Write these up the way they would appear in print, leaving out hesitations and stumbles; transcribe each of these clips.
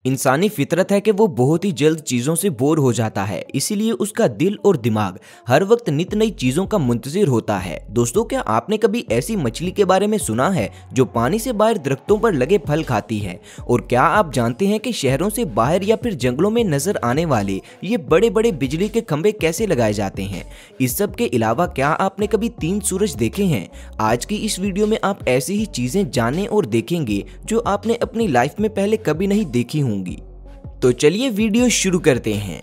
इंसानी फितरत है कि वो बहुत ही जल्द चीज़ों से बोर हो जाता है, इसीलिए उसका दिल और दिमाग हर वक्त नित नई चीज़ों का मुंतजिर होता है। दोस्तों, क्या आपने कभी ऐसी मछली के बारे में सुना है जो पानी से बाहर दरख्तों पर लगे फल खाती है? और क्या आप जानते हैं कि शहरों से बाहर या फिर जंगलों में नजर आने वाले ये बड़े बड़े बिजली के खंभे कैसे लगाए जाते हैं? इस सब के अलावा क्या आपने कभी 3 सूरज देखे हैं? आज की इस वीडियो में आप ऐसी ही चीज़ें जानें और देखेंगे जो आपने अपनी लाइफ में पहले कभी नहीं देखी होंगी। तो चलिए वीडियो शुरू करते हैं।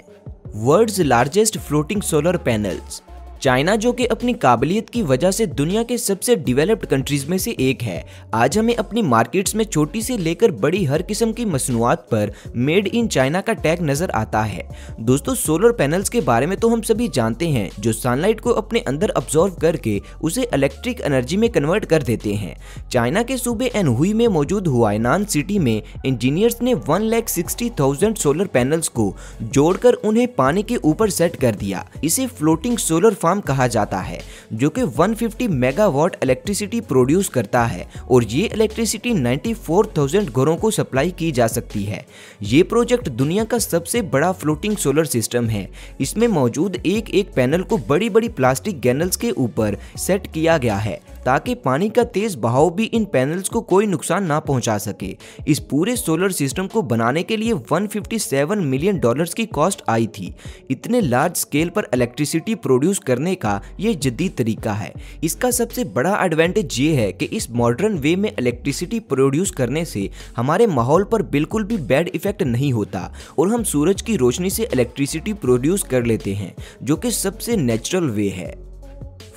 World's largest floating solar panels. China, जो कि अपनी काबिलियत की वजह से दुनिया के सबसे डेवलप्ड कंट्रीज में से एक है, आज हमें अपनी मार्केट्स में छोटी से लेकर बड़ी हर किस्म की मसनूआत पर मेड इन चाइना का टैग नजर आता है। दोस्तों, सोलर पैनल्स के बारे में तो हम सभी जानते हैं, जो सनलाइट को अपने अंदर अब्जॉर्व करके उसे इलेक्ट्रिक एनर्जी में कन्वर्ट कर देते हैं। चाइना के सूबे एनहुई में मौजूद हुआइनान सिटी में इंजीनियर्स ने 1,60,000 सोलर पैनल्स को जोड़कर उन्हें पानी के ऊपर सेट कर दिया। इसे फ्लोटिंग सोलर कहा जाता है, जो कि 150 मेगावाट इलेक्ट्रिसिटी प्रोड्यूस करता है और ये इलेक्ट्रिसिटी 94,000 घरों को सप्लाई की जा सकती है। ये प्रोजेक्ट दुनिया का सबसे बड़ा फ्लोटिंग सोलर सिस्टम है। इसमें मौजूद एक एक पैनल को बड़ी बड़ी प्लास्टिक गैनल्स के ऊपर सेट किया गया है ताकि पानी का तेज बहाव भी इन पैनल्स को कोई नुकसान ना पहुंचा सके। इस पूरे सोलर सिस्टम को बनाने के लिए $157 मिलियन की कॉस्ट आई थी। इतने लार्ज स्केल पर इलेक्ट्रिसिटी प्रोड्यूस करने का ये जदीद तरीका है। इसका सबसे बड़ा एडवांटेज ये है कि इस मॉडर्न वे में इलेक्ट्रिसिटी प्रोड्यूस करने से हमारे माहौल पर बिल्कुल भी बैड इफेक्ट नहीं होता और हम सूरज की रोशनी से इलेक्ट्रिसिटी प्रोड्यूस कर लेते हैं, जो कि सबसे नेचुरल वे है।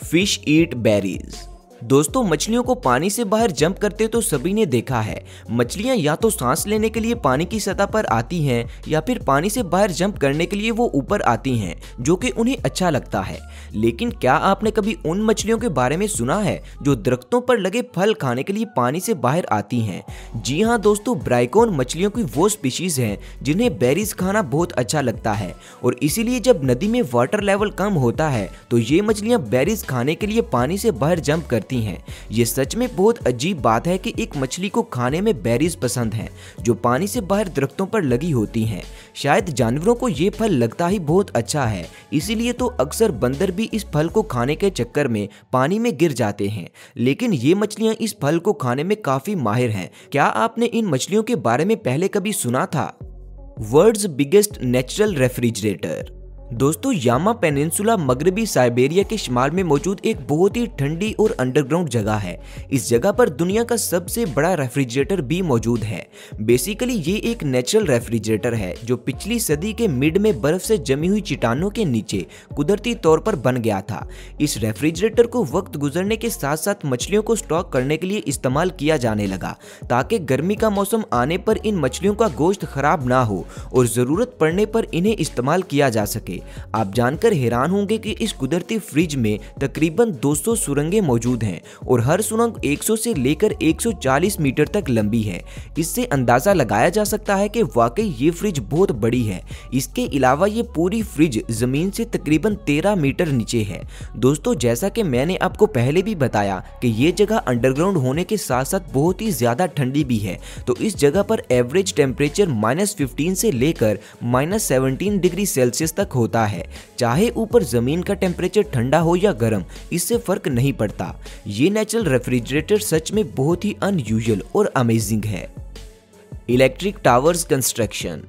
फिश ईट बेरीज। दोस्तों, मछलियों को पानी से बाहर जंप करते तो सभी ने देखा है। मछलियां या तो सांस लेने के लिए पानी की सतह पर आती हैं या फिर पानी से बाहर जंप करने के लिए वो ऊपर आती हैं, जो कि उन्हें अच्छा लगता है। लेकिन क्या आपने कभी उन मछलियों के बारे में सुना है जो दरख्तों पर लगे फल खाने के लिए पानी से बाहर आती हैं? जी हाँ दोस्तों, ब्राइकोन मछलियों की वो स्पीशीज हैं जिन्हें बेरीज खाना बहुत अच्छा लगता है और इसीलिए जब नदी में वाटर लेवल कम होता है तो ये मछलियां बेरीज खाने के लिए पानी से बाहर जंप करती हैं। ये सच में बहुत अजीब बात है कि एक मछली को खाने में बेरीज पसंद हैं जो पानी से बाहर दरख्तों पर लगी होती हैं। शायद जानवरों को ये फल लगता ही बहुत अच्छा है, इसीलिए तो अक्सर बंदर भी इस फल को खाने के चक्कर में पानी में गिर जाते हैं। लेकिन ये मछलियां इस फल को खाने में काफी माहिर हैं। क्या आपने इन मछलियों के बारे में पहले कभी सुना था? World's biggest natural refrigerator. दोस्तों, यामा पेनिनसुला मगरबी साइबेरिया के शुमाल में मौजूद एक बहुत ही ठंडी और अंडरग्राउंड जगह है। इस जगह पर दुनिया का सबसे बड़ा रेफ्रिजरेटर भी मौजूद है। बेसिकली ये एक नेचुरल रेफ्रिजरेटर है जो पिछली सदी के मिड में बर्फ से जमी हुई चट्टानों के नीचे कुदरती तौर पर बन गया था। इस रेफ्रिजरेटर को वक्त गुजरने के साथ साथ मछलियों को स्टॉक करने के लिए इस्तेमाल किया जाने लगा ताकि गर्मी का मौसम आने पर इन मछलियों का गोश्त खराब ना हो और जरूरत पड़ने पर इन्हें इस्तेमाल किया जा सके। आप जानकर हैरान होंगे कि इस कुदरती फ्रिज में तकरीबन 200 सुरंगें मौजूद हैं और हर सुरंग 100 से लेकर 140 मीटर तक लंबी है। इससे अंदाजा लगाया जा सकता है कि वाकई ये फ्रिज बहुत बड़ी है। इसके अलावा ये पूरी फ्रिज जमीन से तकरीबन 13 मीटर नीचे है। दोस्तों, जैसा कि मैंने आपको पहले भी बताया कि ये जगह अंडरग्राउंड होने के साथ साथ बहुत ही ज्यादा ठंडी भी है, तो इस जगह पर एवरेज टेम्परेचर -15 से लेकर -17 डिग्री सेल्सियस तक होता है। चाहे ऊपर जमीन का टेम्परेचर ठंडा हो या गर्म, इससे फर्क नहीं पड़ता। ये नेचुरल रेफ्रिजरेटर सच में बहुत ही अनयूजुअल और अमेजिंग है। Electric towers construction.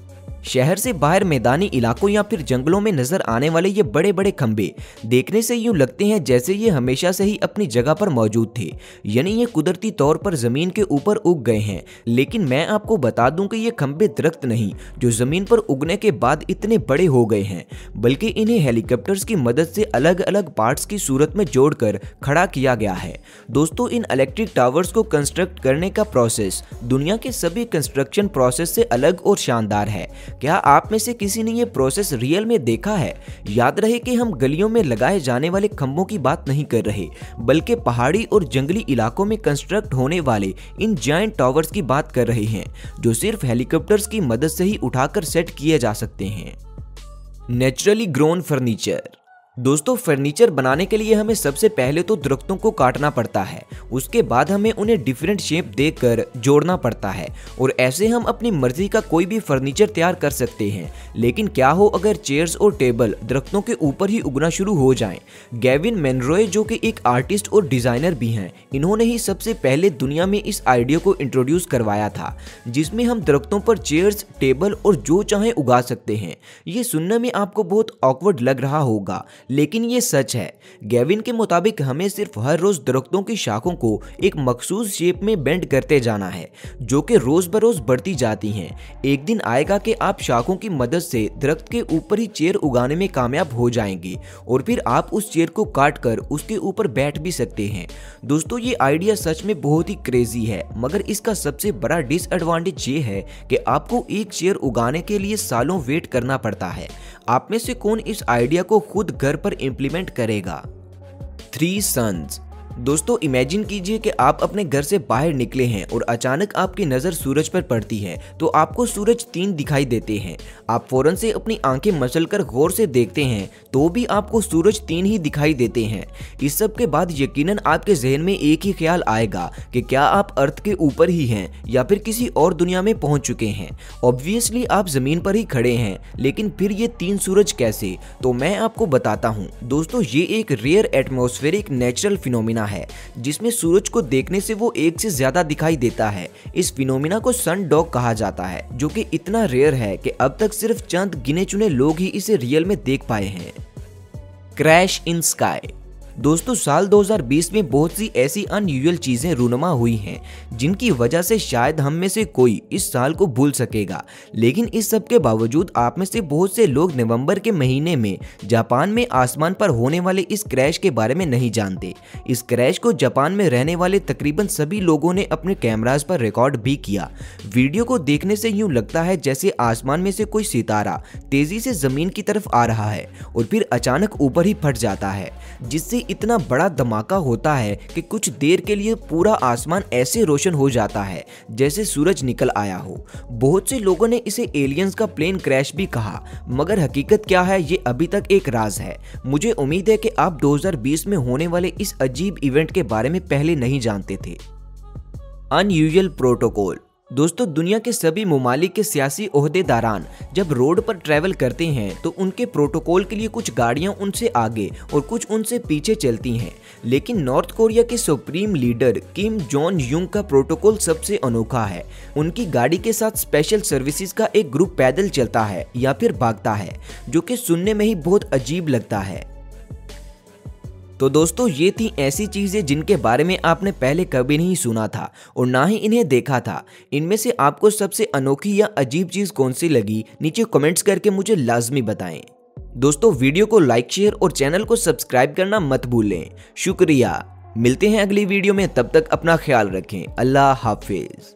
शहर से बाहर मैदानी इलाकों या फिर जंगलों में नजर आने वाले ये बड़े बड़े खंभे देखने से यूं लगते हैं जैसे ये हमेशा से ही अपनी जगह पर मौजूद थे, यानी ये कुदरती तौर पर जमीन के ऊपर उग गए हैं। लेकिन मैं आपको बता दूं कि ये खंभे दरख्त नहीं जो जमीन पर उगने के बाद इतने बड़े हो गए हैं, बल्कि इन्हें हेलीकॉप्टर्स की मदद से अलग अलग पार्ट्स की सूरत में जोड़कर खड़ा किया गया है। दोस्तों, इन इलेक्ट्रिक टावर्स को कंस्ट्रक्ट करने का प्रोसेस दुनिया के सभी कंस्ट्रक्शन प्रोसेस से अलग और शानदार है। क्या आप में से किसी ने ये प्रोसेस रियल में देखा है? याद रहे कि हम गलियों में लगाए जाने वाले खंभों की बात नहीं कर रहे, बल्कि पहाड़ी और जंगली इलाकों में कंस्ट्रक्ट होने वाले इन जायंट टावर्स की बात कर रहे हैं, जो सिर्फ हेलीकॉप्टर्स की मदद से ही उठाकर सेट किए जा सकते हैं। Naturally grown furniture. दोस्तों फर्नीचर बनाने के लिए हमें सबसे पहले तो दरख्तों को काटना पड़ता है, उसके बाद हमें उन्हें डिफरेंट शेप देकर जोड़ना पड़ता है और ऐसे हम अपनी मर्जी का कोई भी फर्नीचर तैयार कर सकते हैं। लेकिन क्या हो अगर चेयर्स और टेबल दरख्तों के ऊपर ही उगना शुरू हो जाएं? गेविन मनरोय जो कि एक आर्टिस्ट और डिजाइनर भी हैं, इन्होंने ही सबसे पहले दुनिया में इस आइडिया को इंट्रोड्यूस करवाया था, जिसमें हम दरख्तों पर चेयर्स, टेबल और जो चाहें उगा सकते हैं। ये सुनने में आपको बहुत ऑकवर्ड लग रहा होगा, लेकिन ये सच है। गेविन के मुताबिक हमें सिर्फ हर रोज दरख्तों की शाखों को एक मखसूस शेप में बेंड करते जाना है, जो कि रोज बरोज बढ़ती जाती हैं। एक दिन आएगा कि आप शाखों की मदद से दरख्त के ऊपर ही चेयर उगाने में कामयाब हो जाएंगे और फिर आप उस चेयर को काट कर उसके ऊपर बैठ भी सकते हैं। दोस्तों ये आइडिया सच में बहुत ही क्रेजी है, मगर इसका सबसे बड़ा डिसएडवांटेज ये है कि आपको एक चेयर उगाने के लिए सालों वेट करना पड़ता है। आप में से कौन इस आइडिया को खुद घर पर इंप्लीमेंट करेगा? 3 सन्स। दोस्तों इमेजिन कीजिए कि आप अपने घर से बाहर निकले हैं और अचानक आपकी नज़र सूरज पर पड़ती है तो आपको सूरज 3 दिखाई देते हैं। आप फौरन से अपनी आंखें मसलकर गौर से देखते हैं तो भी आपको सूरज 3 ही दिखाई देते हैं। इस सब के बाद यकीनन आपके जहन में एक ही ख्याल आएगा कि क्या आप अर्थ के ऊपर ही हैं या फिर किसी और दुनिया में पहुंच चुके हैं। ऑब्वियसली आप जमीन पर ही खड़े हैं, लेकिन फिर ये 3 सूरज कैसे? तो मैं आपको बताता हूँ। दोस्तों ये एक रेयर एटमॉस्फेरिक नेचुरल फिनोमिना है जिसमें सूरज को देखने से वो एक से ज्यादा दिखाई देता है। इस फिनोमिना को सन डॉग कहा जाता है, जो कि इतना रेयर है कि अब तक सिर्फ चंद गिने चुने लोग ही इसे रियल में देख पाए हैं। Crash in sky. दोस्तों साल 2020 में बहुत सी ऐसी अनयूजुअल चीजें रूनुमा हुई हैं जिनकी वजह से शायद हम में से कोई इस साल को भूल सकेगा। लेकिन इस सब के बावजूद आप में से बहुत से लोग नवंबर के महीने में जापान में आसमान पर होने वाले इस क्रैश के बारे में नहीं जानते। इस क्रैश को जापान में रहने वाले तकरीबन सभी लोगों ने अपने कैमरास पर रिकॉर्ड भी किया। वीडियो को देखने से यूं लगता है जैसे आसमान में से कोई सितारा तेजी से जमीन की तरफ आ रहा है और फिर अचानक ऊपर ही फट जाता है, जिससे इतना बड़ा धमाका होता है कि कुछ देर के लिए पूरा आसमान ऐसे रोशन हो जाता है जैसे सूरज निकल आया हो। बहुत से लोगों ने इसे एलियंस का प्लेन क्रैश भी कहा, मगर हकीकत क्या है ये अभी तक एक राज है। मुझे उम्मीद है कि आप 2020 में होने वाले इस अजीब इवेंट के बारे में पहले नहीं जानते थे। Unusual protocol. दोस्तों दुनिया के सभी ममालिक के सियासी ओहदेदारान जब रोड पर ट्रैवल करते हैं तो उनके प्रोटोकॉल के लिए कुछ गाड़ियां उनसे आगे और कुछ उनसे पीछे चलती हैं। लेकिन नॉर्थ कोरिया के supreme leader Kim Jong Un का प्रोटोकॉल सबसे अनोखा है। उनकी गाड़ी के साथ स्पेशल सर्विसेज का एक ग्रुप पैदल चलता है या फिर भागता है, जो कि सुनने में ही बहुत अजीब लगता है। तो दोस्तों ये थी ऐसी चीजें जिनके बारे में आपने पहले कभी नहीं सुना था और ना ही इन्हें देखा था। इनमें से आपको सबसे अनोखी या अजीब चीज कौन सी लगी, नीचे कमेंट्स करके मुझे लाजमी बताएं। दोस्तों वीडियो को लाइक, शेयर और चैनल को सब्सक्राइब करना मत भूलें। शुक्रिया। मिलते हैं अगली वीडियो में, तब तक अपना ख्याल रखें। अल्लाह हाफिज।